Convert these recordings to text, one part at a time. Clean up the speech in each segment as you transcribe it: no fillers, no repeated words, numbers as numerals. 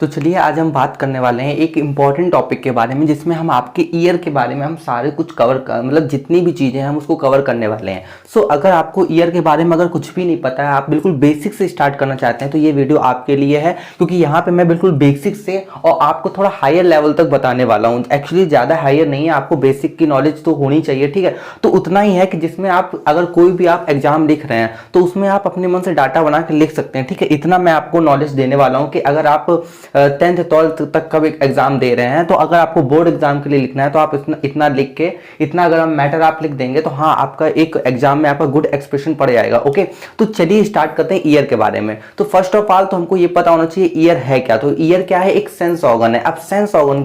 तो चलिए आज हम बात करने वाले हैं एक इम्पॉर्टेंट टॉपिक के बारे में, जिसमें हम आपके ईयर के बारे में हम सारे कुछ कवर कर मतलब जितनी भी चीज़ें हैं हम उसको कवर करने वाले हैं। सो अगर आपको ईयर के बारे में अगर कुछ भी नहीं पता है, आप बिल्कुल बेसिक से स्टार्ट करना चाहते हैं, तो ये वीडियो आपके लिए है, क्योंकि यहाँ पे मैं बिल्कुल बेसिक से और आपको थोड़ा हायर लेवल तक बताने वाला हूँ। एक्चुअली ज़्यादा हायर नहीं है, आपको बेसिक की नॉलेज तो होनी चाहिए, ठीक है। तो उतना ही है कि जिसमें आप अगर कोई भी आप एग्जाम लिख रहे हैं तो उसमें आप अपने मन से डाटा बना के लिख सकते हैं, ठीक है। इतना मैं आपको नॉलेज देने वाला हूँ कि अगर आप 10th 12th तक का एग्जाम दे रहे हैं, तो अगर आपको बोर्ड एग्जाम के लिए लिखना है तो आप इतना लिख के, इतना अगर मैटर आप लिख देंगे तो हाँ, आपका एक एग्जाम में आपका गुड एक्सप्रेशन पड़ जाएगा। ओके, तो चलिए स्टार्ट करते हैं ईयर के बारे में। तो फर्स्ट ऑफ ऑल तो हमको ये पता होना चाहिए ईयर है क्या। तो ईयर क्या है? एक सेंस ऑर्गन है। अब सेंस ऑर्गन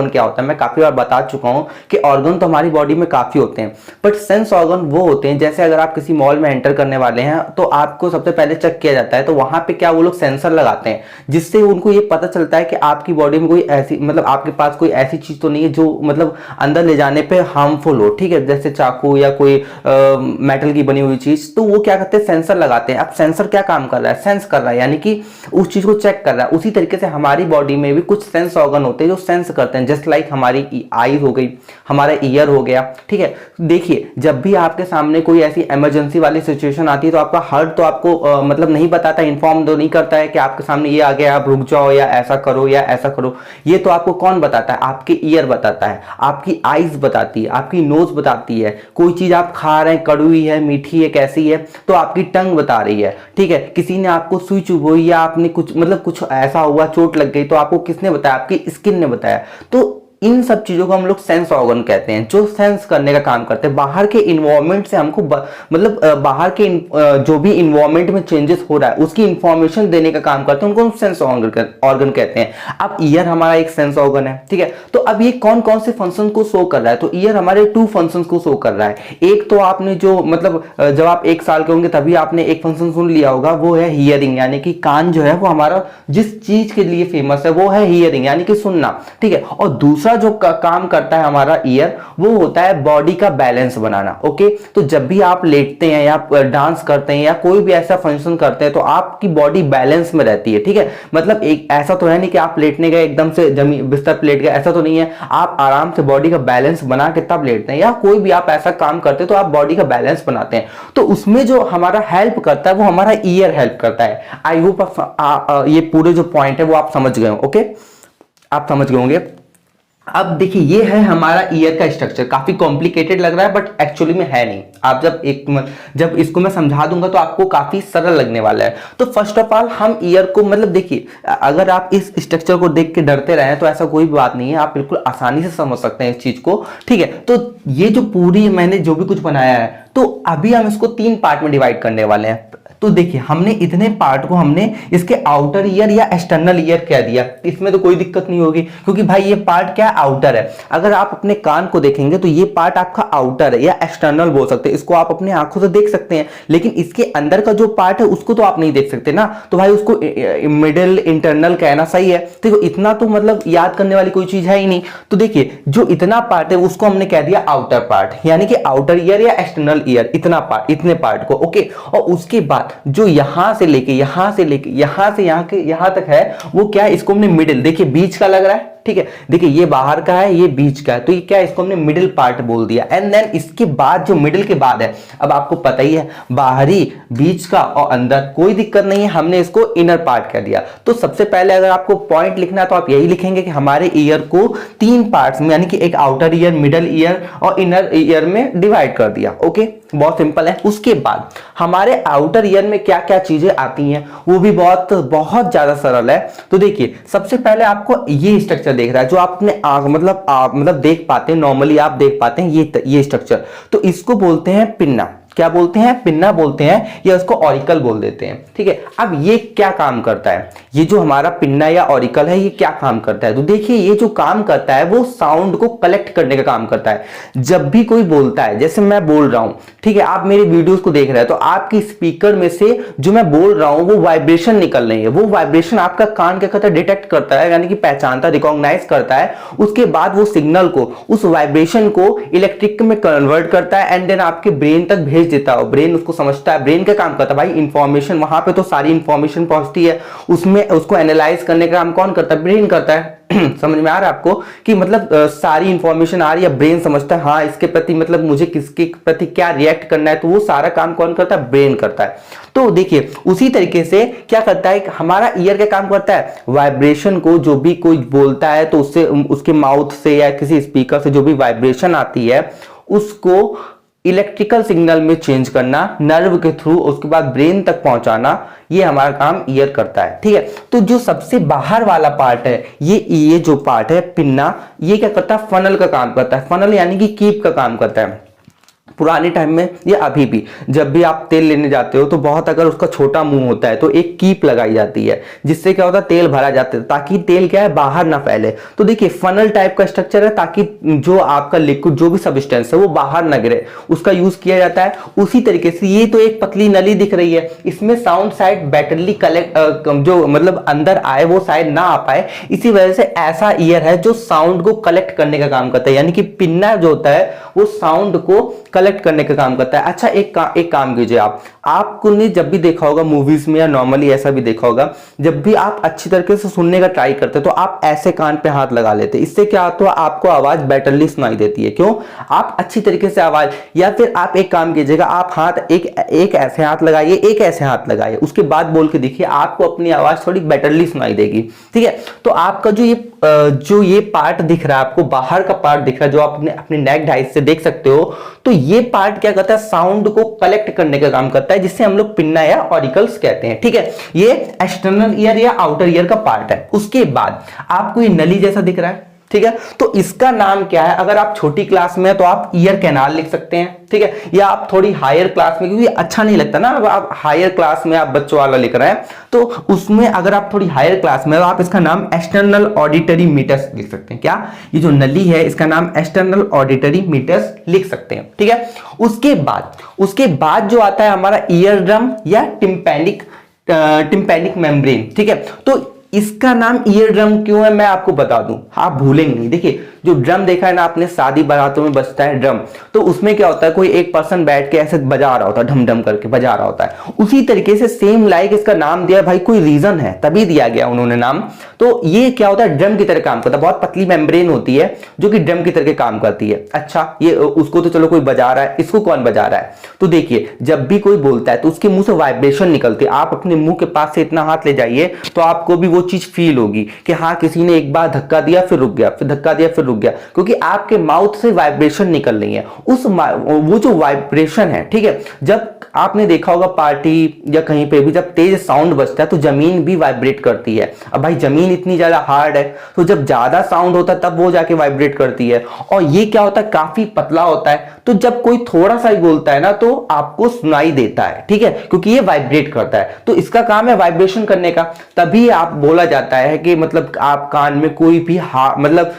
क्या होता है, मैं काफी बार बता चुका हूं कि ऑर्गन तो हमारी बॉडी में काफी होते हैं, बट सेंस ऑर्गन वो होते हैं, जैसे अगर आप किसी मॉल में एंटर करने वाले हैं तो आपको सबसे पहले चेक किया जाता है, तो वहां पे क्या वो लोग सेंसर लगाते हैं, जिससे उनको ये पता चलता है कि आपकी बॉडी में कोई ऐसी मतलब आपके पास कोई ऐसी चीज तो नहीं है जो मतलब अंदर ले जाने पे हार्मफुल हो, ठीक है, जैसे चाकू या कोई मेटल की बनी हुई चीज। तो वो क्या करते हैं, सेंसर लगाते हैं। अब सेंसर क्या काम कर रहा है? सेंस कर रहा है, यानी कि उस चीज को चेक कर रहा है। उसी तरीके से हमारी बॉडी में भी कुछ सेंस ऑर्गन होते हैं जो सेंस करते हैं, जस्ट लाइक हमारी आईज हो गई, हमारा ईयर हो गया, ठीक है। देखिए, जब भी आपके सामने कोई ऐसी इमरजेंसी वाली सिचुएशन आती है तो आपका हार्ट तो आपको मतलब नहीं बताता, इन्फॉर्म तो नहीं करता है कि आपके सामने ये आ गया, आप रुक जाओ या ऐसा करो या ऐसा करो। ये तो आपको कौन बताता है? आपके ईयर बताता है, आपकी आईज बताती है, आपकी नोज बताती है। कोई चीज आप खा रहे हैं, कड़वी है, मीठी है, कैसी है, तो आपकी टंग बता रही है, ठीक है। किसी ने आपको सुई चुभोई या आपने कुछ मतलब कुछ ऐसा हुआ, चोट लग गई, तो आपको किसने बताया? आपकी स्किन ने बताया। तो इन सब चीजों को हम लोग सेंस ऑर्गन कहते हैं, जो सेंस करने का काम करते हैं। बाहर के इन्वायरमेंट से हमको मतलब बाहर के जो भी इन्वायरमेंट में चेंजेस हो रहा है उसकी इंफॉर्मेशन देने का काम करते हैं, उनको सेंस ऑर्गन कहते हैं। अब ईयर हमारा एक सेंस ऑर्गन है, ठीक है। तो अब ये कौन कौन से फंक्शन को शो कर रहा है? तो ईयर हमारे 2 फंक्शन को शो कर रहा है। एक तो आपने जो मतलब जब आप 1 साल के होंगे तभी आपने एक फंक्शन सुन लिया होगा, वो है हियरिंग, यानी कि कान जो है वो हमारा जिस चीज के लिए फेमस है वो है हियरिंग, यानी कि सुनना, ठीक है। और दूसरा जो काम करता है हमारा ईयर, वो होता है बॉडी का बैलेंस बनाना। ओके, तो जब भी आप लेटते हैं या डांस करते हैं या कोई भी ऐसा फंक्शन करते हैं तो आपकी बॉडी बैलेंस में रहती है, ठीक है। मतलब एक ऐसा तो है नहीं कि आप लेटने गए एकदम से जमीन बिस्तर पे लेट गए, ऐसा तो नहीं है। आप आराम से बॉडी का बैलेंस बना के तब लेटते हैं, या कोई भी आप ऐसा काम करते हैं तो आप बॉडी का बैलेंस बनाते हैं। तो उसमें जो हमारा हेल्प करता है वो हमारा ईयर हेल्प करता है। आई होप ये पूरे जो पॉइंट है वो आप समझ गए हो। ओके, आप समझ गए होंगे। अब देखिए, ये है हमारा ईयर का स्ट्रक्चर। काफी कॉम्प्लिकेटेड लग रहा है, बट एक्चुअली में है नहीं। आप जब इसको मैं समझा दूंगा तो आपको काफी सरल लगने वाला है। तो फर्स्ट ऑफ ऑल हम ईयर को मतलब देखिए, अगर आप इस स्ट्रक्चर को देख के डरते रहे तो ऐसा कोई बात नहीं है, आप बिल्कुल आसानी से समझ सकते हैं इस चीज को, ठीक है। तो ये जो पूरी मैंने जो भी कुछ बनाया है, तो अभी हम इसको 3 पार्ट में डिवाइड करने वाले हैं। तो देखिए, हमने इतने पार्ट को हमने इसके आउटर ईयर या एक्सटर्नल ईयर कह दिया। इसमें तो कोई दिक्कत नहीं होगी, क्योंकि भाई ये पार्ट क्या है? आउटर है। अगर आप अपने कान को देखेंगे तो ये पार्ट आपका आउटर है या एक्सटर्नल बोल सकते हैं, इसको आप अपने आंखों से देख सकते हैं, लेकिन इसके अंदर का जो पार्ट है उसको तो आप नहीं देख सकते ना। तो भाई उसको मिडिल इंटरनल कहना सही है। देखो, इतना तो मतलब याद करने वाली कोई चीज है ही नहीं। तो देखिए, जो इतना पार्ट है उसको हमने कह दिया आउटर पार्ट, यानी कि आउटर ईयर या एक्सटर्नल ईयर, इतना पार्ट, इतने पार्ट को। ओके, और उसके बाद जो यहां से लेके यहां से यहां तक है, वो क्या है? इसको हमने मिडिल, देखिए बीच का लग रहा है, ठीक है। देखिए, ये बाहर का है, ये बीच का है, तो ये क्या है? इसको हमने मिडिल पार्ट बोल दिया। एंड देन इसके बाद जो मिडिल के बाद है, अब आपको पता ही है, बाहरी, बीच का और अंदर, कोई दिक्कत नहीं है, हमने इसको इनर पार्ट कह दिया। तो सबसे पहले अगर आपको पॉइंट लिखना है तो आप यही लिखेंगे कि हमारे ईयर को 3 पार्ट्स में, यानी कि एक आउटर ईयर, मिडल ईयर और इनर ईयर में डिवाइड कर दिया। ओके, बहुत सिंपल है। उसके बाद हमारे आउटर ईयर में क्या क्या चीजें आती हैं वो भी बहुत बहुत ज्यादा सरल है। तो देखिए, सबसे पहले आपको ये स्ट्रक्चर देख रहा है जो आप अपने मतलब देख पाते हैं, नॉर्मली आप देख पाते हैं ये स्ट्रक्चर। तो इसको बोलते हैं पिन्ना। क्या बोलते हैं? पिन्ना बोलते हैं, या उसको ऑरिकल बोल देते हैं, ठीक है। अब ये क्या काम करता है? ये जो हमारा पिन्ना या ऑरिकल है, ये क्या काम करता है? तो देखिए, ये जो काम करता है वो साउंड को कलेक्ट करने का काम करता है। जब भी कोई बोलता है, जैसे मैं बोल रहा हूं, ठीक है, आप मेरे वीडियोस को देख रहे हैं, तो आपकी स्पीकर में से जो मैं बोल रहा हूं वो वाइब्रेशन निकल रही है। वो वाइब्रेशन आपका कान क्या करता है? डिटेक्ट करता है, यानी कि पहचानता, रिकॉग्नाइज करता है। उसके बाद वो सिग्नल को, उस वाइब्रेशन को इलेक्ट्रिक में कन्वर्ट करता है, एंड देन आपके ब्रेन तक भेज भेज देता है, ब्रेन उसको समझता है, ब्रेन का काम करता है भाई इंफॉर्मेशन, वहां पे तो सारी इंफॉर्मेशन पहुंचती है, उसमें उसको एनालाइज करने का काम कौन करता है, ब्रेन करता है। समझ में आ रहा है आपको कि मतलब सारी इंफॉर्मेशन आ रही है, ब्रेन समझता है हाँ इसके प्रति मतलब मुझे किसके प्रति क्या रिएक्ट करना है, तो वो सारा काम कौन करता है, ब्रेन करता है। तो देखिए उसी तरीके से क्या करता है, हमारा ईयर क्या काम करता है, वाइब्रेशन को, जो भी कोई बोलता है तो उससे उसके माउथ से या किसी स्पीकर से जो भी वाइब्रेशन आती है उसको इलेक्ट्रिकल सिग्नल में चेंज करना नर्व के थ्रू, उसके बाद ब्रेन तक पहुंचाना, ये हमारा काम ईयर करता है। ठीक है, तो जो सबसे बाहर वाला पार्ट है, ये जो पार्ट है पिन्ना, ये क्या करता है, फनल का काम करता है। फनल यानी कि कीप का काम करता है। पुराने टाइम में या अभी भी जब भी आप तेल लेने जाते हो तो बहुत अगर उसका छोटा मुंह होता है तो एक कीप लगाई जाती है, जिससे क्या होता है, तेल भरा जाता है ताकि तेल क्या है, बाहर ना फैले। तो देखिए फनल टाइप का स्ट्रक्चर है, ताकि जो आपका लिक्विड जो भी सब्सटेंस है वो बाहर ना गिरे, उसका यूज किया जाता है। उसी तरीके से ये तो एक पतली नली दिख रही है, इसमें साउंड साइड बैटरली कलेक्ट जो मतलब अंदर आए वो साइड ना आ पाए, इसी वजह से ऐसा ईयर है जो साउंड को कलेक्ट करने का काम करता है, यानी कि पिन्ना जो होता है वो साउंड को कलेक्ट करने का काम करता है। अच्छा एक काम कीजिए, आपको ने जब भी देखा होगा मूवीज में या नॉर्मली ऐसा भी देखा होगा, जब भी आप अच्छी तरीके से सुनने का ट्राई करते हैं तो आप ऐसे कान पे हाथ लगा लेते हैं, इससे क्या होता है, आपको आवाज बेटरली सुनाई देती है। क्यों, आप अच्छी तरीके से आवाज, या फिर आप एक काम कीजिएगा, आप हाथ एक ऐसे हाथ लगाइए, एक ऐसे हाथ लगाइए, उसके बाद बोल के देखिए, आपको अपनी आवाज थोड़ी बेटरली सुनाई देगी। ठीक है, तो आपका जो ये पार्ट दिख रहा है आपको, बाहर का पार्ट दिख रहा है जो आप अपने नेक हाइट से देख सकते हो, तो ये पार्ट क्या करता है, साउंड को कलेक्ट करने का काम करता है, जिससे हम लोग पिन्ना या ऑरिकल्स कहते हैं। ठीक है, ये एक्सटर्नल ईयर या आउटर ईयर का पार्ट है। उसके बाद आपको ये नली जैसा दिख रहा है, ठीक है, तो इसका नाम क्या है, अगर आप छोटी क्लास में है तो आप ईयर कैनाल लिख सकते हैं। ठीक है, या आप थोड़ी हायर क्लास में, क्योंकि अच्छा नहीं लगता ना, अब आप हायर क्लास में आप बच्चों वाला लिख रहे हैं, तो उसमें अगर आप थोड़ी हायर क्लास में, तो आप इसका नाम एक्सटर्नल ऑडिटरी मीटर्स लिख सकते हैं। क्या, ये जो नली है इसका नाम एक्सटर्नल ऑडिटरी मीटर्स लिख सकते हैं। ठीक है, उसके बाद जो आता है हमारा ईयर ड्रम या टिम्पैनिक मेम्ब्रेन। ठीक है, तो इसका नाम ईयर ड्रम क्यों है मैं आपको बता दूं, आप भूलेंगे नहीं। देखिए जो ड्रम देखा है ना आपने, शादी बारातों में बजता है ड्रम, तो उसमें क्या होता है, कोई एक पर्सन बैठ के ऐसे बजा रहा होता है, ढम ढम करके बजा रहा होता है। उसी तरीके से सेम लाइक इसका नाम दिया भाई, कोई रीजन है तभी दिया गया उन्होंने नाम। तो ये क्या होता है, ड्रम की तरह काम करता है, बहुत पतली मेम्ब्रेन होती है जो कि ड्रम की तरह काम करती है। अच्छा, ये उसको तो चलो कोई बजा रहा है, इसको कौन बजा रहा है, तो देखिए जब भी कोई बोलता है तो उसके मुंह से वाइब्रेशन निकलती है। आप अपने मुंह के पास से इतना हाथ ले जाइए तो आपको भी वो चीज फील होगी कि हाँ किसी ने एक बार धक्का दिया फिर रुक गया, फिर धक्का दिया फिर रुक गया, क्योंकि आपके माउथ से वाइब्रेशन निकल रही है। वो जो वाइब्रेशन है, ठीक है, जब आपने देखा होगा पार्टी या कहीं पे भी जब तेज साउंड बजता है तो जमीन भी वाइब्रेट करती है। अब भाई जमीन इतनी ज्यादा हार्ड है तो जब ज्यादा साउंड होता है तब वो जाके वाइब्रेट करती है। और ये क्या होता है, काफी पतला होता है, तो जब कोई थोड़ा सा ही बोलता है ना तो आपको सुनाई देता है। ठीक है, क्योंकि ये वाइब्रेट करता है, तो इसका काम है वाइब्रेशन करने का। तभी आप बोला जाता है कि मतलब आप कान में कोई भी मतलब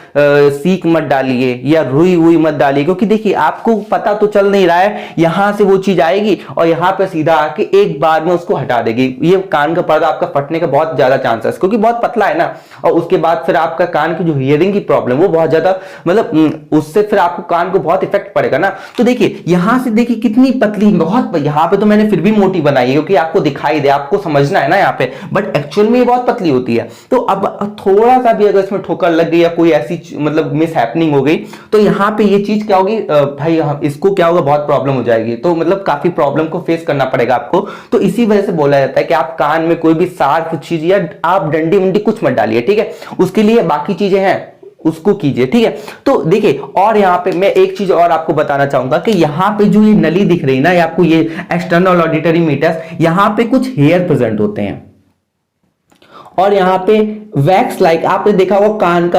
सीख मत डालिए या रुई हुई मत डालिए, क्योंकि देखिए आपको पता तो चल नहीं रहा है, यहां से वो चीज आएगी और यहां पे सीधा आके एक बार में उसको हटा देगी। ये कान का पर्दा आपका फटने का बहुत ज्यादा चांसेस, क्योंकि बहुत पतला है ना। और उसके बाद फिर आपका कान की जो हियरिंग की प्रॉब्लम वो बहुत ज्यादा, मतलब उससे फिर आपको कान को बहुत इफेक्ट पड़ेगा ना। तो देखिए यहां से देखिए कितनी पतली, बहुत, यहां पे तो मैंने फिर भी मोटी बनाई है क्योंकि आपको दिखाई दे, आपको समझना है ना यहाँ पे, बट एक्चुअल में ये बहुत पतली होती है। तो अब थोड़ा सा भी अगर इसमें ठोकर लग गई या कोई ऐसी मतलब मिस हैपनिंग हो गई तो यहाँ पे ये चीज क्या होगी भाई, इसको क्या होगा, बहुत प्रॉब्लम हो जाएगी। तो मतलब काफी प्रॉब्लम को फेस करना पड़ेगा आपको। तो इसी वजह से बोला जाता है कि आप कान में कोई भी शार्प चीज या आप डंडी वंडी कुछ मत डालिए। ठीक है, उसके लिए बाकी चीजें हैं उसको कीजिए। ठीक है, तो देखिए और यहाँ पे मैं एक चीज और आपको बताना चाहूंगा कि यहाँ पे जो ये नली दिख रही है ना, आपको ये एक्सटर्नल ऑडिटरी मीटर्स, यहाँ पे कुछ हेयर प्रेजेंट होते हैं और यहाँ पे वैक्स लाइक, आपने देखा होगा कान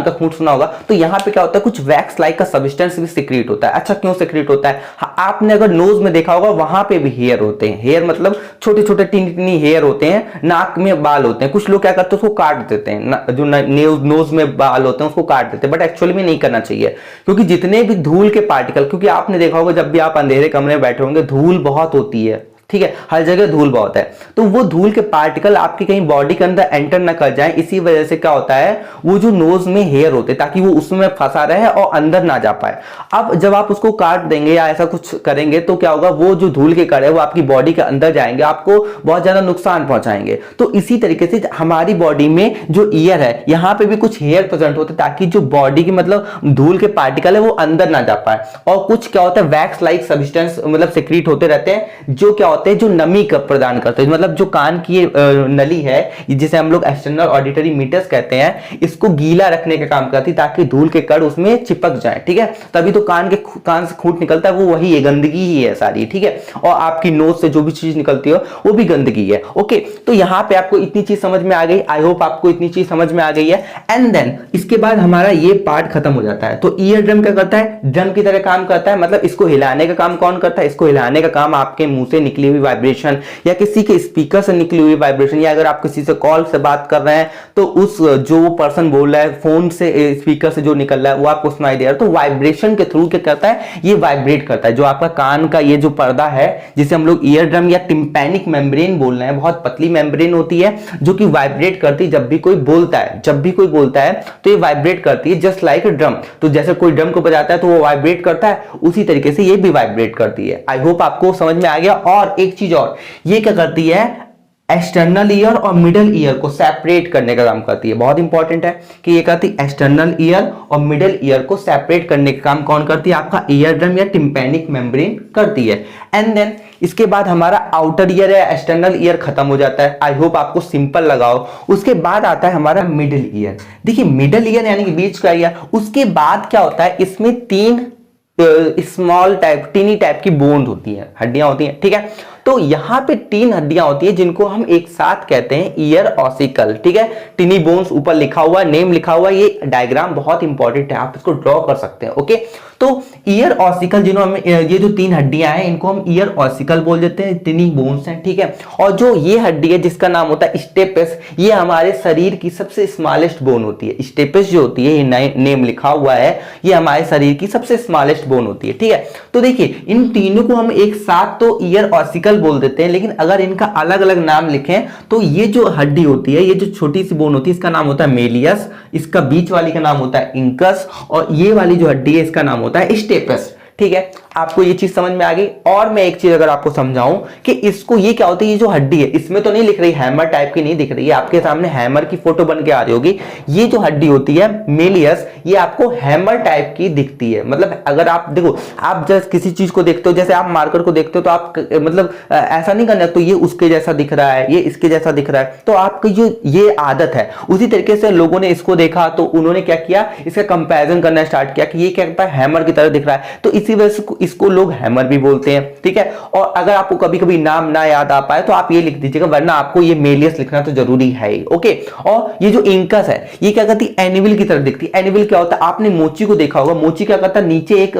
का खूंट सुना होगा, तो यहाँ पे क्या होता है, कुछ वैक्स लाइक का सब्सटेंस भी सिक्रीट होता है। अच्छा, क्यों सिक्रीट होता है, आपने अगर नोज में देखा होगा वहां पे भी हेयर होते हैं। हेयर मतलब छोटे छोटे टिनी हेयर होते हैं, नाक में बाल होते हैं। कुछ लोग क्या करते हैं, उसको काट देते हैं, जो नोज में बाल होते हैं उसको काट देते हैं, बट एक्चुअली में नहीं करना चाहिए, क्योंकि जितने भी धूल के पार्टिकल, क्योंकि आपने देखा होगा जब भी आप अंधेरे कमरे में बैठे होंगे धूल बहुत होती है, ठीक है, हर जगह धूल बहुत है, तो वो धूल के पार्टिकल आपके कहीं बॉडी के अंदर एंटर ना कर जाए, इसी वजह से क्या होता है, वो जो नोज में हेयर होते हैं ताकि वो उसमें फंसा रहे और अंदर ना जा पाए। अब जब आप उसको काट देंगे या ऐसा कुछ करेंगे तो क्या होगा, वो जो धूल के कण है वो आपकी बॉडी के अंदर जाएंगे, आपको बहुत ज्यादा नुकसान पहुंचाएंगे। तो इसी तरीके से हमारी बॉडी में जो ईयर है, यहाँ पे भी कुछ हेयर प्रेजेंट होते हैं ताकि जो बॉडी की मतलब धूल के पार्टिकल है वो अंदर ना जा पाए। और कुछ क्या होता है, वैक्स लाइक सब्सटेंस मतलब सिक्रीट होते रहते हैं, जो क्या होते हैं, जो नमी प्रदान करते हैं। मतलब जो कान की नली है, जिसे हम लोग एक्सटर्नल ऑडिटरी मीटर्स कहते हैं, इसको गीला रखने का काम करती है ताकि धूल के कण उसमें चिपक जाए। ठीक है, तभी तो कान से खूंट निकलता है, वो वही है, गंदगी ही है सारी। ठीक है, और आपकी नोज से जो भी चीज निकलती हो वो भी गंदगी है। ओके, तो यहाँ पे आपको इतनी चीज समझ में आ गई, आई होप आपको इतनी चीज समझ में आ गई है। एंड देन इसके बाद हमारा ये पार्ट खत्म हो जाता है। तो ईयर ड्रम क्या करता है, ड्रम की तरह काम करता है। मतलब इसको हिलाने का काम कौन करता है, इसको हिलाने का काम आपके मुंह से निकली हुई वाइब्रेशन या किसी के स्पीकर से निकली हुई वाइब्रेशन, या अगर आप किसी से कॉल से बात कर रहे हैं तो उस जो पर्सन बोल रहा है फोन से स्पीकर से जो निकल रहा है वो आपको सुनाई दे रहा है, तो वाइब्रेशन के थ्रू क्या करता है, ये वाइब्रेट करता है। जो आपका कान का ये जो पर्दा है जिसे हम लोग ईयर ड्रम या टिम्पैनिक मेम्ब्रेन बोल रहे हैं, बहुत पतली मेम्ब्रेन होती है जो कि वाइब्रेट करती है जब भी कोई बोलता है। जब भी कोई बोलता है तो ये वाइब्रेट करती है, जस्ट लाइक ड्रम। तो जैसे कोई ड्रम को बजाता है तो वो वाइब्रेट करता है, उसी तरीके से ये भी वाइब्रेट करती है। आई होप आपको समझ में आ गया। और एक चीज और, ये क्या करती है, एक्सटर्नल ईयर और मिडल ईयर को सेपरेट करने का काम करती है। बहुत इंपॉर्टेंट है कि ये कहती है एक्सटर्नल ईयर और मिडल ईयर को सेपरेट करने का काम कौन करती है, आपका ईयर ड्रम या टिम्पैनिक मेम्ब्रेन करती है। एंड देन इसके बाद हमारा आउटर ईयर या एक्सटर्नल ईयर खत्म हो जाता है। आई होप आपको सिंपल लगाओ। उसके बाद आता है हमारा मिडल ईयर। देखिए मिडल ईयर यानी कि बीच का ईयर। उसके बाद क्या होता है, इसमें तीन स्मॉल टाइप टीनी टाइप की बोन होती है, हड्डियां होती हैं। ठीक है, तो यहां पे तीन हड्डियां होती है जिनको हम एक साथ कहते हैं ईयर ऑसिकल। ठीक है, टिनी बोन्स ऊपर लिखा हुआ, नेम लिखा हुआ, ये डायग्राम बहुत इंपॉर्टेंट है, आप इसको ड्रॉ कर सकते हैं। ओके, तो ईयर ऑसिकल जिन्हों हम ये जो तीन हड्डियां हैं इनको हम ईयर ऑसिकल बोल देते हैं, टिनी बोन्स हैं। ठीक है, और जो ये हड्डी है जिसका नाम होता है स्टेपस, ये हमारे शरीर की सबसे स्मॉलेस्ट बोन होती है। स्टेपस जो होती है, ये नेम लिखा हुआ है, ये हमारे शरीर की सबसे स्मॉलेस्ट बोन होती है। ठीक है, तो देखिए इन तीनों को हम एक साथ तो ईयर ऑसिकल बोल देते हैं, लेकिन अगर इनका अलग अलग नाम लिखें तो ये जो हड्डी होती है, ये जो छोटी सी बोन होती है, इसका नाम होता है मेलियस, इसका बीच वाली का नाम होता है इंकस, और ये वाली जो हड्डी है इसका नाम होता है स्टेपस। ठीक है, आपको ये चीज समझ में आ गई। और मैं एक चीज अगर आपको समझाऊं कि इसको, ये क्या होती है, ये जो हड्डी है इसमें तो नहीं लिख रही, हैमर टाइप की नहीं दिख रही है, आपके सामने हैमर की फोटो बन के आ रही होगी। ये जो हड्डी होती है मेलियस, ये आपको हैमर टाइप की दिखती है। मतलब अगर आप देखो, आप जैसे किसी चीज को देखते हो, जैसे आप मार्कर को देखते हो तो आप मतलब ऐसा नहीं करना तो ये उसके जैसा दिख रहा है, ये इसके जैसा दिख रहा है, तो आपकी जो ये आदत है, उसी तरीके से लोगों ने इसको देखा तो उन्होंने क्या किया, इसका कंपैरिजन करना स्टार्ट किया कि ये क्या करता है, हैमर की तरह दिख रहा है, तो इसी वजह से इसको लोग हैमर भी बोलते हैं। ठीक है, और अगर आपको कभी कभी नाम ना याद आ पाए तो आप ये लिख दीजिएगा, वरना आपको ये मेलियस लिखना तो जरूरी है ही। ओके, और ये जो इंकस है ये क्या करती है, एनिविल की तरह दिखती है। एनिविल क्या होता है, आपने मोची को देखा होगा, मोची क्या करता है, नीचे एक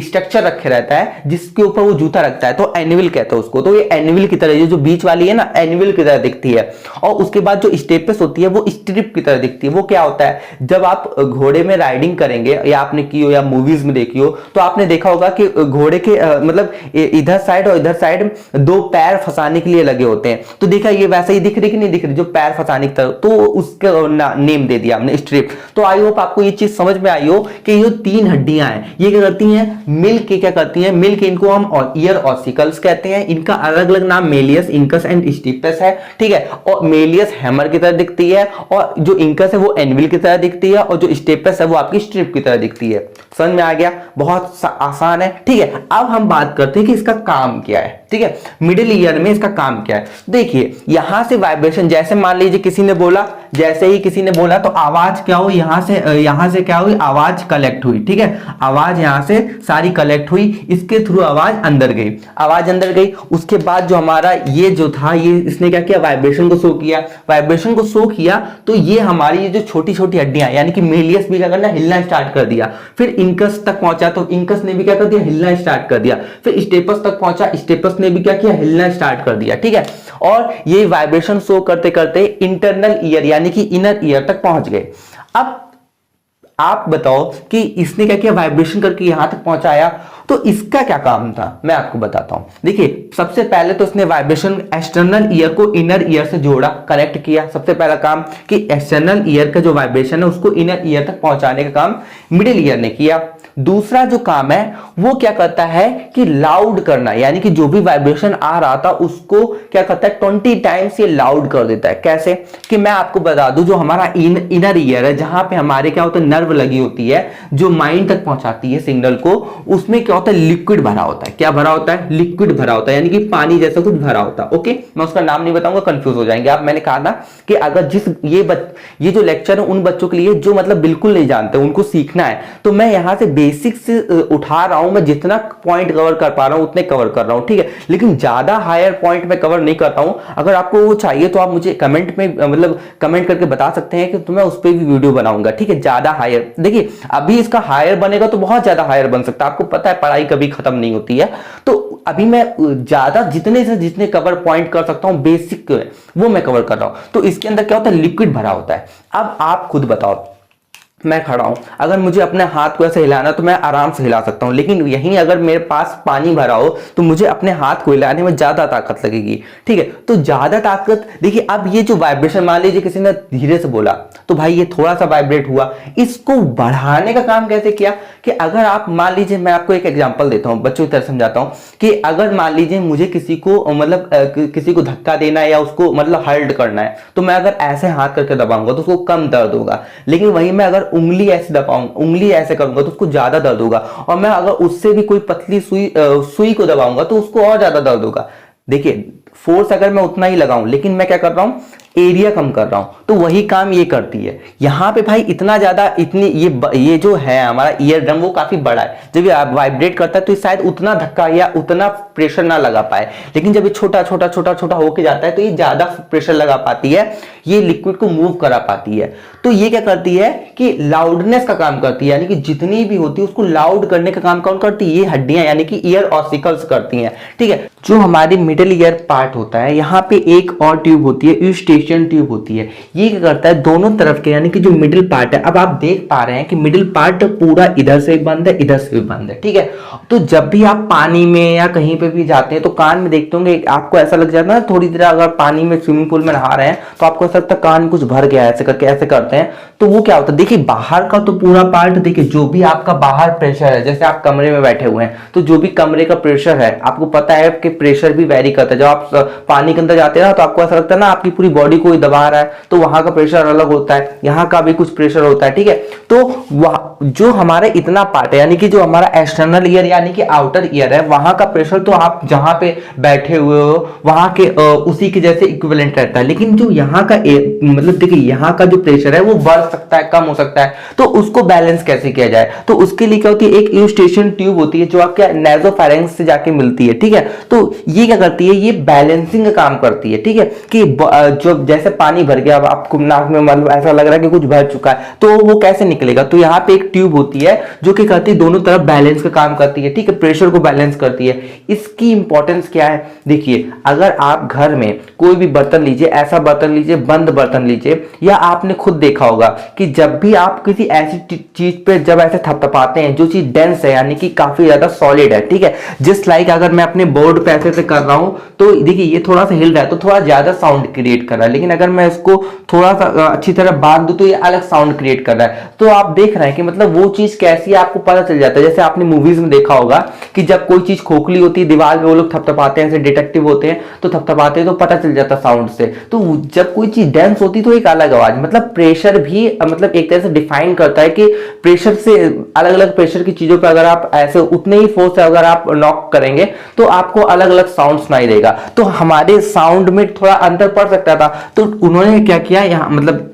स्ट्रक्चर रखे रहता है जिसके ऊपर वो जूता रखता है, तो एनिविल कहते हैं उसको। तो ये एनिविल की तरह, ये जो बीच वाली है ना, एनिविल की तरह दिखती है। और उसके बाद जो स्टेपस होती है वो स्ट्रिप की तरह दिखती है। वो क्या होता है, जब आप घोड़े में राइडिंग करेंगे, या आपने की हो या मूवीज में देखी हो, तो आपने देखा होगा कि घोड़े के मतलब इधर साइड और इधर साइड दो पैर फंसाने के लिए लगे होते हैं। तो देखा ये वैसे ही दिख रही कि नहीं दिख रही, जो पैर फंसाने की तरह, तो उसका नेम दे दिया हमने स्ट्रिप। तो आई होप आपको ये चीज समझ में आई हो कि ये तीन हड्डियां हैं, ये क्या करती हैं, मिल के क्या करती हैं, मिल के इनको हम ईयर ऑसिकल्स कहते हैं। इनका अलग अलग नाम मेलियस, इंकस एंड स्टिपस है। ठीक है, और मेलियस हैमर की तरह दिखती है, और जो इंकस है वो एनविल की तरह दिखती है, और जो स्टिपस है वो आपकी स्ट्रिप की तरह दिखती है। समझ में आ गया, बहुत आसान है। ठीक है, अब हम बात करते हैं कि इसका काम क्या है। ठीक है, मिडिल ईयर में इसका काम क्या है। देखिए यहां से वाइब्रेशन, जैसे मान लीजिए किसी ने बोला, जैसे ही किसी ने बोला तो आवाज क्या हुई, यहां से क्या हुई, आवाज कलेक्ट हुई। ठीक है, आवाज यहां से सारी कलेक्ट हुई, इसके थ्रू आवाज अंदर गई, आवाज अंदर गई। उसके बाद जो हमारा ये जो था, ये इसने क्या किया, वाइब्रेशन को शो किया। वाइब्रेशन को शो किया तो ये हमारी ये जो छोटी छोटी हड्डियां, यानी कि मेलियस भी क्या करना, हिलना स्टार्ट कर दिया। फिर इंकस तक पहुंचा तो इंकस ने भी क्या कर दिया, हिलना स्टार्ट कर दिया। फिर स्टेपस तक पहुंचा, स्टेपस ने भी क्या किया, हिलना स्टार्ट कर दिया। ठीक है, और ये वाइब्रेशन शो करते करते इंटरनल ईयर यानी कि इनर ईयर तक पहुंच गए। अब आप बताओ कि इसने क्या किया, वाइब्रेशन करके यहां तक पहुंचाया, तो इसका क्या काम था मैं आपको बताता हूं। देखिए सबसे पहले तो इसने वाइब्रेशन एक्सटर्नल ईयर को इनर ईयर से जोड़ा, कनेक्ट किया। सबसे पहला काम कि एक्सटर्नल ईयर का जो वाइब्रेशन है उसको इनर ईयर तक पहुंचाने का काम मिडिल ईयर ने किया। दूसरा जो काम है वो क्या करता है कि लाउड करना, यानी कि जो भी वाइब्रेशन आ रहा था उसको क्या करता है 20 टाइम्स ये लाउड कर देता है। कैसे कि मैं आपको बता दूं, जो हमारा इनर ईयर है जहां पे हमारे क्या होता है नर्व लगी होती है जो माइंड तक पहुंचाती है सिग्नल को, उसमें क्या होता है लिक्विड भरा होता है। क्या भरा होता है? लिक्विड भरा होता है, यानी कि पानी जैसा कुछ भरा होता है। ओके, मैं उसका नाम नहीं बताऊंगा, कंफ्यूज हो जाएंगे आप। मैंने कहा ना कि अगर ये जो लेक्चर है उन बच्चों के लिए जो मतलब बिल्कुल नहीं जानते, उनको सीखना है, तो मैं यहां से बेसिक से उठा रहा हूं। मैं जितना पॉइंट कवर कर पा रहा हूं उतने कवर कर रहा हूं, ठीक है, लेकिन ज्यादा हायर पॉइंट में कवर नहीं करता हूं। अगर आपको वो चाहिए तो आप मुझे कमेंट में मतलब कमेंट करके बता सकते हैं कि तो मैं उस पर भी वीडियो बनाऊंगा, ठीक है। ज्यादा हायर, देखिए अभी इसका हायर बनेगा तो बहुत ज्यादा हायर बन सकता है, आपको पता है पढ़ाई कभी खत्म नहीं होती है। तो अभी मैं ज्यादा जितने से जितने कवर पॉइंट कर सकता हूं बेसिक वो मैं कवर कर रहा हूं। तो इसके अंदर क्या होता है, लिक्विड भरा होता है। अब आप खुद बताओ, मैं खड़ा हूं, अगर मुझे अपने हाथ को ऐसे हिलाना तो मैं आराम से हिला सकता हूं, लेकिन यहीं अगर मेरे पास पानी भरा हो तो मुझे अपने हाथ को हिलाने में ज्यादा ताकत लगेगी, ठीक है। तो ज्यादा ताकत, देखिए अब ये जो वाइब्रेशन, मान लीजिए किसी ने धीरे से बोला तो भाई ये थोड़ा सा वाइब्रेट हुआ, इसको बढ़ाने का काम कैसे किया कि अगर आप मान लीजिए, मैं आपको एक एग्जांपल देता हूं, बच्चों की तरह समझाता हूं कि अगर मान लीजिए मुझे किसी को मतलब किसी को धक्का देना है या उसको मतलब हर्ट करना है, तो मैं अगर ऐसे हाथ करके दबाऊंगा तो उसको कम दर्द होगा, लेकिन वहीं मैं अगर उंगली ऐसे दबाऊंगा, उंगली ऐसे करूंगा तो उसको ज्यादा दर्द होगा, और मैं अगर उससे भी कोई पतली सुई को दबाऊंगा तो उसको और ज्यादा दर्द होगा। देखिए फोर्स अगर मैं उतना ही लगाऊं, लेकिन मैं क्या कर रहा हूं, एरिया कम कर रहा हूं, तो वही काम ये करती है। यहां पे भाई इतना ज्यादा, इतनी ये जो है हमारा ईयर ड्रम वो काफी बड़ा है, जब ये वाइब्रेट करता है तो शायद उतना धक्का या उतना प्रेशर ना लगा पाए, लेकिन जब ये छोटा छोटा छोटा छोटा होके जाता है तो ये ज्यादा प्रेशर लगा पाती है, ये लिक्विड को मूव करा पाती है। तो ये क्या करती है कि लाउडनेस का काम करती है, यानी कि जितनी भी होती है उसको लाउड करने का काम कौन करती है, ये हड्डियां यानी कि ईयर ऑसिकल्स करती हैं, ठीक है। जो हमारी मिडिल ईयर पार्ट होता है, यहाँ पे एक और ट्यूब होती है, यूस्टेशियन ट्यूब होती है। ये क्या करता है, दोनों तरफ के यानी कि जो मिडिल पार्ट है, अब आप देख पा रहे हैं कि मिडिल पार्ट पूरा इधर से बंद है, इधर से भी बंद है, ठीक है। तो जब भी आप पानी में या कहीं पे भी जाते हैं तो कान में देखते होंगे, आपको ऐसा लग जाता है ना, थोड़ी देर अगर पानी में स्विमिंग पूल में नहा रहे हैं तो आपको ऐसा लगता है कान कुछ भर गया है, ऐसे करके ऐसे करते हैं, तो वो क्या होता है, देखिए बाहर का तो पूरा पार्ट, देखिए जो भी आपका बाहर प्रेशर है, जैसे आप कमरे में बैठे हुए हैं तो जो भी कमरे का प्रेशर है, आपको पता है कि प्रेशर भी वेरी करता है। जब आप पानी के अंदर जाते हैं ना तो आपको ऐसा लगता है ना आपकी पूरी बॉडी कोई दबा रहा है, तो वहां का प्रेशर अलग होता है, यहाँ का भी कुछ प्रेशर होता है, ठीक है। तो जो हमारा इतना पार्ट है, यानी कि जो हमारा एक्सटर्नल ईयर यानी कि आउटर ईयर है, वहां का प्रेशर तो आप जहां पे बैठे हुए हो वहां के उसी के जैसे इक्विवेलेंट रहता है, लेकिन जो यहाँ का मतलब देखिए यहाँ का जो प्रेशर है वो बढ़ सकता है, कम हो सकता है, तो उसको बैलेंस कैसे किया जाए, तो उसके लिए क्या होती है, एक यूस्टेशियन ट्यूब होती है जो आपके नासोफैरिंक्स से जाके मिलती है, ठीक है। तो ये क्या करती है, ये बैलेंसिंग का काम करती है, ठीक है, कि जो जैसे पानी भर गया, अब आपको नाक में मतलब ऐसा लग रहा है कि कुछ भर चुका है, तो वो कैसे निकलेगा, तो यहाँ पे एक ट्यूब होती है जो कि करती है दोनों तरफ बैलेंस का काम करती है, ठीक है, प्रेशर को बैलेंस करती है। इसकी इंपॉर्टेंस क्या है, देखिए अगर आप घर में कोई भी बर्तन लीजिए, ऐसा बर्तन लीजिए, बंद बर्तन लीजिए, या आपने खुद देखा होगा कि जब भी आप किसी ऐसी चीज पे जब ऐसे थपथपाते हैं जो चीज डेंस है यानी कि काफी ज्यादा सॉलिड है, ठीक है, जिस लाइक अगर मैं अपने बोर्ड पे ऐसे कर रहा हूं तो देखिए ये थोड़ा सा हिल रहा है तो थोड़ा ज्यादा साउंड क्रिएट कर रहा है, लेकिन अगर मैं इसको थोड़ा सा अच्छी तरह बांध दूं तो ये अलग साउंड क्रिएट कर रहा है। तो आप देख रहे हैं कि मतलब वो चीज कैसी है आपको पता चल जाता है। जैसे आपने मूवीज में देखा होगा कि जब कोई चीज खोखली होती है दीवार पे वो लोग थपथपाते हैं, डिटेक्टिव होते हैं तो थपथपाते हैं तो पता चल जाता साउंड से। तो जब कोई चीज डेंस होती है तो एक अलग आवाज, मतलब प्रेशर भी मतलब एक तरह से डिफाइन करता है कि प्रेशर से अलग अलग प्रेशर की चीजों पर अगर आप ऐसे उतने ही फोर्स से अगर आप नॉक करेंगे तो आपको अलग अलग साउंड सुनाई देगा। तो हमारे साउंड में थोड़ा अंतर पड़ सकता था, तो उन्होंने क्या किया यहाँ, मतलब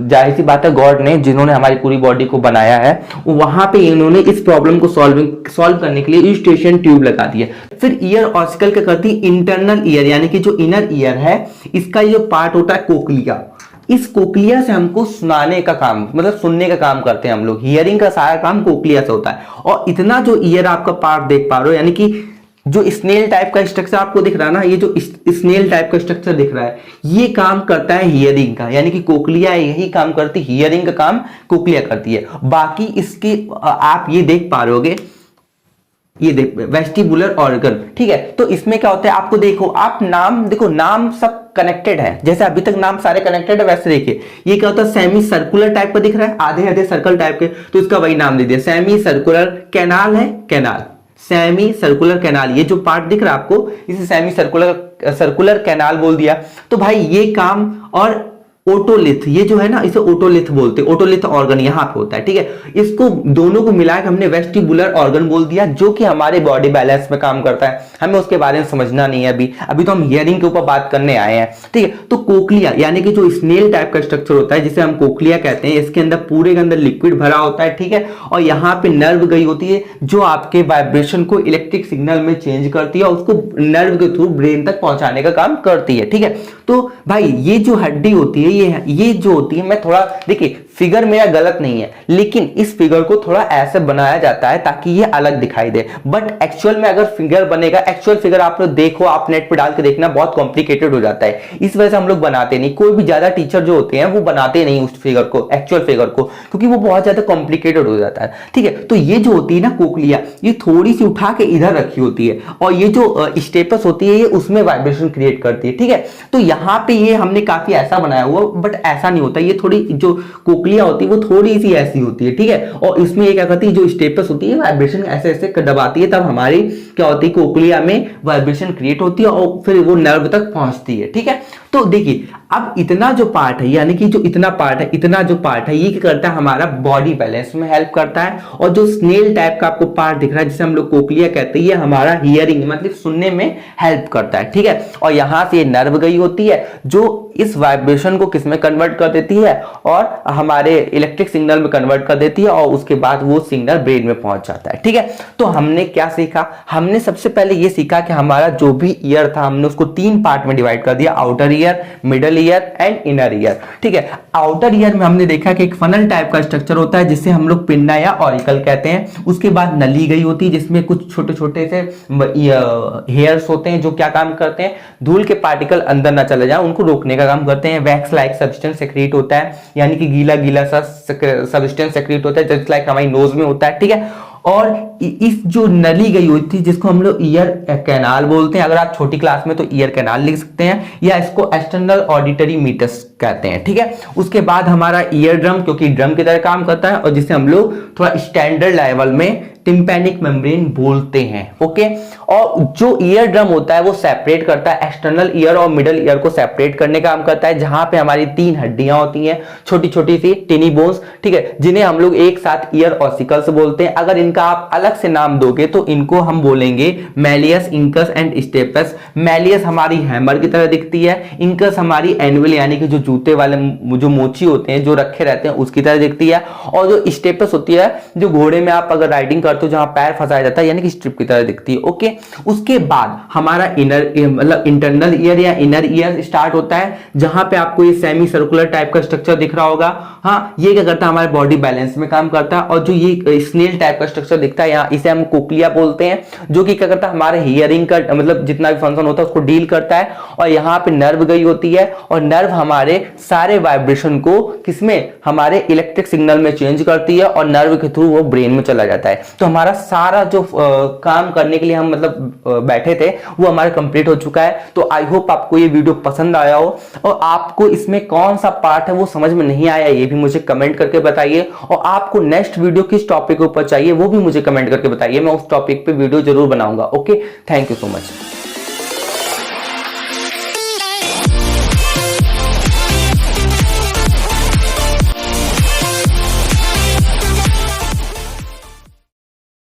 जाहिर सी बात है गॉड ने जिन्होंने हमारी पूरी बॉडी को बनाया है वहां पे इन्होंने इस प्रॉब्लम को सॉल्व करने के लिए यूस्टेशियन ट्यूब लगा दी है। फिर ईयर ऑसिकल क्या करती है, इंटरनल ईयर यानी कि जो इनर ईयर है इसका जो पार्ट होता है कोक्लिया, इस कोक्लिया से हमको सुनाने का काम मतलब सुनने का काम करते हैं हम लोग, हियरिंग का सारा काम कोक्लिया से होता है। और इतना जो ईयर आपका पार्ट देख पा रहे हो यानी कि जो स्नेल टाइप का स्ट्रक्चर आपको दिख रहा है ना, ये जो स्नेल टाइप का स्ट्रक्चर दिख रहा है, ये काम करता है हियरिंग का, यानी कि कोक्लिया यही काम करती है, हियरिंग का काम कोक्लिया करती है। बाकी इसके आप ये देख पा रहे होगे, ये देख वेस्टिबुलर ऑर्गन, ठीक है। तो इसमें क्या होता है, आपको देखो, आप नाम देखो, नाम सब कनेक्टेड है, जैसे अभी तक नाम सारे कनेक्टेड है वैसे देखिए ये क्या होता है, सेमी सर्कुलर टाइप का दिख रहा है, आधे आधे सर्कल टाइप के, तो इसका वही नाम दे दिया सेमी सर्कुलर कैनाल है, कैनाल, सेमी सर्कुलर कैनाल, ये जो पार्ट दिख रहा है आपको इसे सेमी सर्कुलर कैनाल बोल दिया। तो भाई ये काम, और ओटोलिथ, ये जो है ना इसे ओटोलिथ बोलते हैं, ओटोलिथ ऑर्गन यहाँ पे होता है, ठीक है। इसको दोनों को मिलाकर हमने वेस्टिबुलर ऑर्गन बोल दिया, जो कि हमारे बॉडी बैलेंस में काम करता है। हमें उसके बारे में समझना नहीं है अभी तो हम हियरिंग के ऊपर बात करने आए हैं, ठीक है। तो कोक्लिया यानी कि जो स्नेल टाइप का स्ट्रक्चर होता है जिसे हम कोक्लिया कहते हैं, इसके अंदर पूरे के अंदर लिक्विड भरा होता है, ठीक है। और यहाँ पे नर्व गई होती है जो आपके वाइब्रेशन को इलेक्ट्रिक सिग्नल में चेंज करती है और उसको नर्व के थ्रू ब्रेन तक पहुंचाने का काम करती है, ठीक है। तो भाई ये जो हड्डी होती है, ये जो होती है, मैं थोड़ा देखिए फिगर मेरा गलत नहीं है, लेकिन इस फिगर को थोड़ा ऐसे बनाया जाता है ताकि ये अलग दिखाई दे, बट एक्चुअल में अगर फिगर बनेगा, एक्चुअल फिगर आप लोग देखो, आप नेट पे डाल के देखना, बहुत कॉम्प्लिकेटेड हो जाता है, इस वजह से हम लोग बनाते नहीं, कोई भी ज्यादा टीचर जो होते हैं वो बनाते नहीं उस फिगर को, एक्चुअल फिगर को, क्योंकि वो बहुत ज्यादा कॉम्प्लिकेटेड हो जाता है, ठीक है। तो ये जो होती है ना कोक्लिया, ये थोड़ी सी उठा के इधर रखी होती है, और ये जो स्टेपस होती है ये उसमें वाइब्रेशन क्रिएट करती है, ठीक है। तो यहाँ पे ये हमने काफी ऐसा बनाया हुआ, बट ऐसा नहीं होता, ये थोड़ी जो कोक्लिया होती है वो थोड़ी सी ऐसी होती है, ठीक है। और इसमें ये क्या करती है, जो स्टेपस होती है वाइब्रेशन ऐसे ऐसे दबाती है, तब हमारी क्या होती है, कोक्लिया में वाइब्रेशन क्रिएट होती है और फिर वो नर्व तक पहुंचती है, ठीक है। तो देखिए अब इतना जो पार्ट है, यानी कि जो इतना पार्ट है, इतना जो पार्ट है, ये क्या करता है, हमारा बॉडी बैलेंस में हेल्प करता है। और जो स्नेल टाइप का आपको पार्ट दिख रहा है जिसे हम लोग कोक्लिया कहते हैं, ये हमारा हियरिंग मतलब सुनने में हेल्प करता है, ठीक है। और यहां से ये नर्व गई होती है जो इस वाइब्रेशन को किस में कन्वर्ट कर देती है, और हमारे इलेक्ट्रिक सिग्नल में कन्वर्ट कर देती है, और उसके बाद वो सिग्नल ब्रेन में पहुंच जाता है, ठीक है। तो हमने क्या सीखा, हमने सबसे पहले ये सीखा कि हमारा जो भी ईयर था हमने उसको 3 पार्ट में डिवाइड कर दिया, outer ear, middle ear and inner ear, ठीक है। आउटर ईयर में हमने देखा कि एक फनल टाइप का स्ट्रक्चर होता है जिसे हम लोग पिंडा या ऑरिकल कहते हैं। उसके बाद नली गई होती है जिसमें कुछ छोटे छोटे से हेयर्स होते हैं जो क्या काम करते हैं, धूल के पार्टिकल अंदर ना चले जाए उनको रोकने का काम करते हैं। वैक्स लाइक सब्सटेंस सेक्रेट होता है, यानी कि गीला गीला सा सब्सटेंस सेक्रेट होता है, जस्ट लाइक हमारी नोज में होता है, ठीक है। और इस जो नली गई हुई थी जिसको हम लोग ईयर कैनाल बोलते हैं, अगर आप छोटी क्लास में तो ईयर कैनाल लिख सकते हैं, या इसको एक्सटर्नल ऑडिटरी मीटस कहते हैं, ठीक है। उसके बाद हमारा ईयर ड्रम, क्योंकि ड्रम की तरह काम करता है, और जिसे हम लोग थोड़ा स्टैंडर्ड लेवल में टिम्पैनिक मेम्ब्रेन बोलते हैं, ओके। और जो ईयर ड्रम होता है वो सेपरेट करता है, एक्सटर्नल ईयर और मिडल ईयर को सेपरेट करने का काम करता है, जहां पे हमारी 3 हड्डियां होती हैं, छोटी छोटी सी टिनी बोन्स, ठीक है, जिन्हें हम लोग एक साथ ईयर ऑसिकल्स बोलते हैं। अगर इनका आप अलग से नाम दोगे तो इनको हम बोलेंगे malleus, incus and stapes. Malleus हमारी हैमर की तरह दिखती है, इंकस हमारी एनुअल यानी कि जो जूते वाले जो मोची होते हैं जो रखे रहते हैं उसकी तरह दिखती है, और जो स्टेपस होती है जो घोड़े में आप अगर राइडिंग तो जहां पैर फंसाया जाता है यानी कि स्ट्रिप की तरह दिखती है, ओके। उसके बाद हमारा इनर मतलब इंटरनल ईयर या इनर ईयर स्टार्ट होता है, जहां पे आपको ये सेमी सर्कुलर टाइप का स्ट्रक्चर दिख रहा होगा। हाँ, ये क्या करता है, हमारे बॉडी बैलेंस में काम करता है। और जो ये स्नेल टाइप का स्ट्रक्चर दिखता है यहाँ, इसे हम कोक्लिया बोलते हैं, जो कि क्या करता है, हमारे हियरिंग का मतलब जितना भी फंक्शन होता है उसको डील करता है। और यहाँ पे नर्व गई होती है, और नर्व हमारे सारे वाइब्रेशन को किसमें, हमारे इलेक्ट्रिक सिग्नल में चेंज करती है, और नर्व के थ्रू वो ब्रेन में चला जाता है। तो हमारा सारा जो काम करने के लिए हम मतलब बैठे थे वो हमारा कंप्लीट हो चुका है। तो आई होप आपको ये वीडियो पसंद आया हो, और आपको इसमें कौन सा पार्ट है वो समझ में नहीं आया ये भी मुझे कमेंट करके बताइए, और आपको नेक्स्ट वीडियो किस टॉपिक के ऊपर चाहिए वो भी मुझे कमेंट करके बताइए, मैं उस टॉपिक पे वीडियो जरूर बनाऊंगा, okay. Thank you so much.